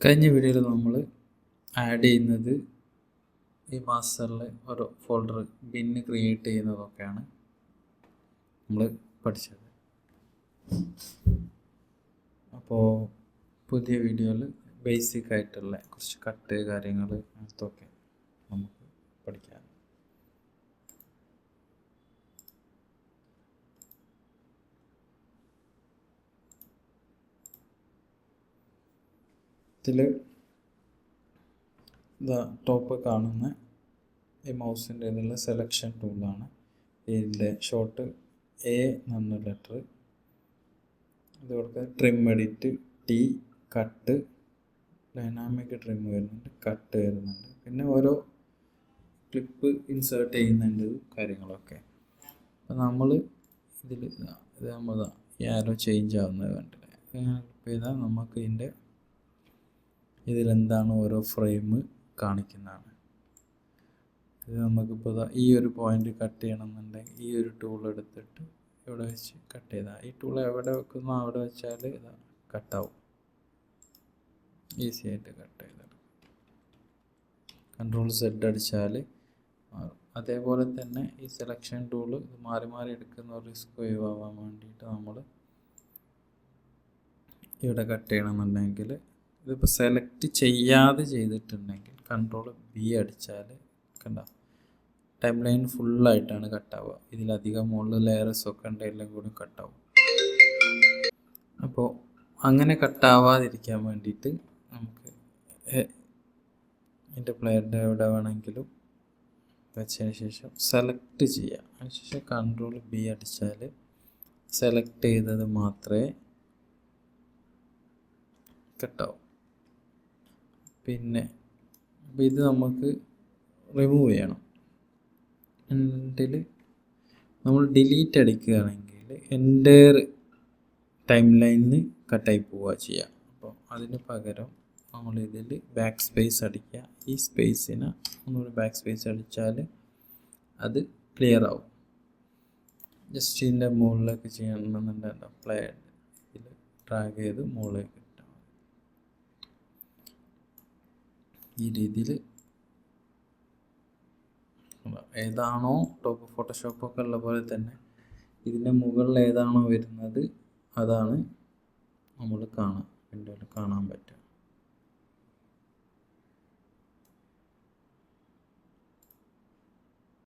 കഴിഞ്ഞ വീഡിയോയിൽ നമ്മൾ ആഡ് ചെയ്യുന്നത് ഈ മാസ്റ്ററിൽ ഒരു ഫോൾഡർ ബിന്ന് ക്രിയേറ്റ് ചെയ്യുന്നതൊക്കെയാണ് നമ്മൾ പഠിച്ചത്. അപ്പോൾ പുതിയ വീഡിയോയിൽ ബേസിക് ആയിട്ടുള്ള കുറച്ച് കട്ട് കാര്യങ്ങൾ അതൊക്കെ നമുക്ക് പഠിക്കാം. ഇതിൽ ടോപ്പ് കാണുന്ന ഈ മൗസിൻ്റെ ഇതിലുള്ള സെലക്ഷൻ ടൂളാണ്. ഇതിൻ്റെ ഷോർട്ട് എ എന്ന ലെറ്റർ ഇത് കൊടുക്കുക. Trim edit, T, cut, dynamic trim വരുന്നുണ്ട്, കട്ട് വരുന്നുണ്ട്, പിന്നെ ഓരോ ക്ലിപ്പ് ഇൻസേർട്ട് ചെയ്യുന്നുണ്ട് കാര്യങ്ങളൊക്കെ. അപ്പം നമ്മൾ ഇതിൽ ഇത് നമ്മൾ ഈ ആരോ ചേഞ്ച് ആവുന്നത് കണ്ടില്ലേ. ഇങ്ങനെ ക്ലിപ്പ് ചെയ്താൽ നമുക്ക് ഇതിൻ്റെ ഇതിലെന്താണ് ഓരോ ഫ്രെയിം കാണിക്കുന്നതാണ്. ഇത് നമുക്കിപ്പോൾ ഈ ഒരു പോയിന്റ് കട്ട് ചെയ്യണമെന്നുണ്ടെങ്കിൽ ഈ ഒരു ടൂൾ എടുത്തിട്ട് ഇവിടെ വെച്ച് കട്ട് ചെയ്താൽ ഈ ടൂൾ എവിടെ വെക്കുന്നോ അവിടെ വെച്ചാൽ ഇത് കട്ടാവും. ഈസി ആയിട്ട് കട്ട് ചെയ്തെടുക്കും. കൺട്രോൾ സെഡ് അടിച്ചാൽ മാറും. അതേപോലെ തന്നെ ഈ സെലക്ഷൻ ടൂള് ഇത് മാറി മാറി എടുക്കുന്ന റിസ്ക് ഒഴിവാകാൻ വേണ്ടിയിട്ട് നമ്മൾ ഇവിടെ കട്ട് ചെയ്യണമെന്നുണ്ടെങ്കിൽ ഇതിപ്പോൾ സെലക്ട് ചെയ്യാതെ ചെയ്തിട്ടുണ്ടെങ്കിൽ കൺട്രോൾ ബി അടിച്ചാൽ കണ്ട ടൈം ലൈൻ ഫുള്ളായിട്ടാണ് കട്ടാവുക. ഇതിലധികം മുകളിൽ ലെയർസൊക്കെ ഉണ്ടെങ്കിലും കൂടി കട്ടാവും. അപ്പോൾ അങ്ങനെ കട്ടാവാതിരിക്കാൻ വേണ്ടിയിട്ട് നമുക്ക് ഇതിൻ്റെ പ്ലെയറിൻ്റെ എവിടെ വേണമെങ്കിലും വെച്ചതിന് ശേഷം സെലക്ട് ചെയ്യാം. അതിനുശേഷം കൺട്രോൾ ബി അടിച്ചാൽ സെലക്ട് ചെയ്തത് മാത്രമേ കട്ടാവും. പിന്നെ ഇത് നമുക്ക് റിമൂവ് ചെയ്യണം. എന്നിൽ നമ്മൾ ഡിലീറ്റ് അടിക്കുകയാണെങ്കിൽ എൻ്റയർ ടൈം ലൈനിൽ കട്ടായി പോവുക ചെയ്യുക. അപ്പോൾ അതിന് പകരം നമ്മൾ ഇതിൽ ബാക്ക് സ്പേസ് അടിക്കുക. ഈ സ്പേസിന് ഒന്നുകൂടി ബാക്ക് സ്പേസ് അടിച്ചാൽ അത് ക്ലിയർ ആവും. ജസ്റ്റ് ഇതിൻ്റെ മുകളിലേക്ക് ചെയ്യണമെന്നുണ്ടെങ്കിൽ പ്ലേ ഇതിൽ ഡ്രാഗ് ചെയ്ത് മുകളിലേക്ക് ഇട്ടാൽ ഈ രീതിയിൽ ഏതാണോ ടോപ്പ് ഫോട്ടോഷോപ്പൊക്കെ ഉള്ള പോലെ തന്നെ ഇതിൻ്റെ മുകളിൽ ഏതാണോ വരുന്നത് അതാണ് നമ്മൾ വിൻഡോയിൽ കാണാൻ പറ്റുക.